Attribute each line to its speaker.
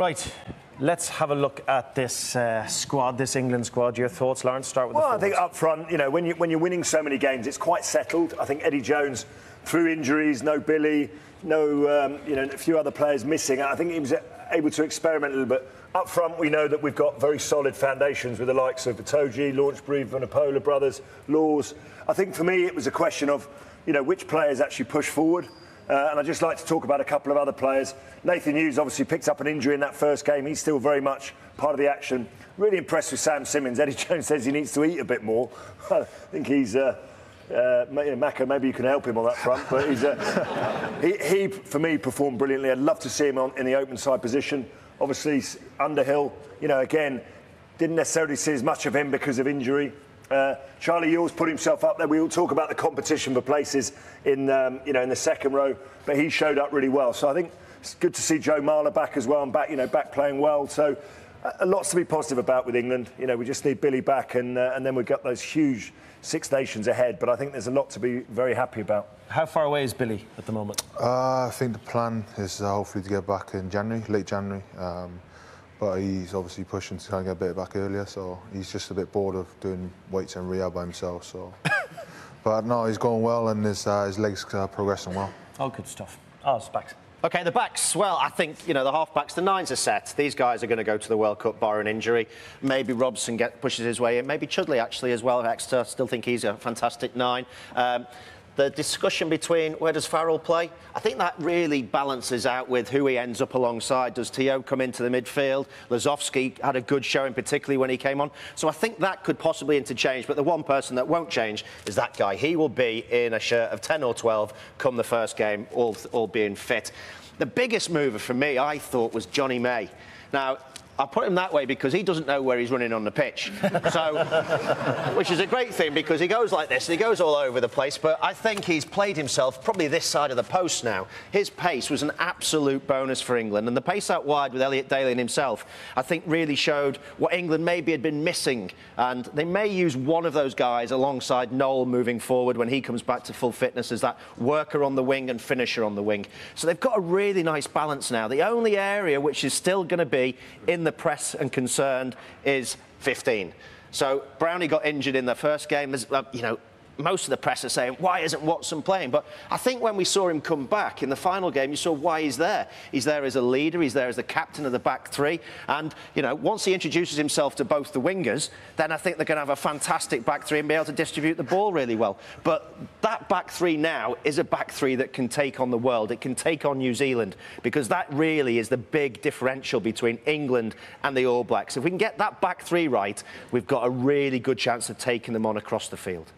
Speaker 1: Right. Let's have a look at this squad, this England squad. Your thoughts, Lawrence? Start with the forwards.
Speaker 2: I think up front, you know, when you're winning so many games, it's quite settled. I think Eddie Jones, through injuries, no Billy, no, you know, a few other players missing. I think he was able to experiment a little bit. Up front, we know that we've got very solid foundations with the likes of Itoje, Launchbury, Vunipola brothers, Laws. I think for me, it was a question of, you know, which players actually push forward. And I'd just like to talk about a couple of other players. Nathan Hughes obviously picked up an injury in that first game. He's still very much part of the action. Really impressed with Sam Simmonds. Eddie Jones says he needs to eat a bit more. I think he's... Mako, maybe you can help him on that front. But he's, he, for me, performed brilliantly. I'd love to see him in the open side position. Obviously, Underhill, you know, again, didn't necessarily see as much of him because of injury. Charlie Ewell's put himself up there. We all talk about the competition for places in, you know, in the second row, but he showed up really well. So I think it's good to see Joe Marler back as well and back, you know, back playing well. So lots to be positive about with England. You know, we just need Billy back, and then we've got those huge Six Nations ahead. But I think there's a lot to be very happy about.
Speaker 1: How far away is Billy at the moment?
Speaker 3: I think the plan is hopefully to get back in January, late January. But he's obviously pushing to kind of get a bit back earlier, so he's just a bit bored of doing weights and rehab by himself. So, but no, he's going well, and his legs are progressing well.
Speaker 1: Oh, good stuff. Oh, it's back.
Speaker 4: OK, the backs, well, I think, you know, the half-backs, the nines are set. These guys are going to go to the World Cup, bar an injury. Maybe Robson pushes his way in. Maybe Chudley, actually, as well. Exeter, still think he's a fantastic nine. The discussion between where does Farrell play, I think that really balances out with who he ends up alongside. Does Teo come into the midfield? Lazowski had a good showing, particularly when he came on. So I think that could possibly interchange, but the one person that won't change is that guy. He will be in a shirt of 10 or 12 come the first game, all being fit. The biggest mover for me, I thought, was Johnny May. Now, I put him that way because he doesn't know where he's running on the pitch. So, which is a great thing because he goes like this and he goes all over the place. But I think he's played himself probably this side of the post now. His pace was an absolute bonus for England. And the pace out wide with Elliot Daly and himself, I think really showed what England maybe had been missing. And they may use one of those guys alongside Noel moving forward when he comes back to full fitness as that worker on the wing and finisher on the wing. So they've got a really nice balance now. The only area which is still going to be in the press and concerned is 15. So Brownie got injured in the first game. You know, most of the press are saying, why isn't Watson playing? But I think when we saw him come back in the final game, you saw why he's there. He's there as a leader. He's there as the captain of the back three. And, you know, once he introduces himself to both the wingers, then I think they're going to have a fantastic back three and be able to distribute the ball really well. But that back three now is a back three that can take on the world. It can take on New Zealand, because that really is the big differential between England and the All Blacks. If we can get that back three right, we've got a really good chance of taking them on across the field.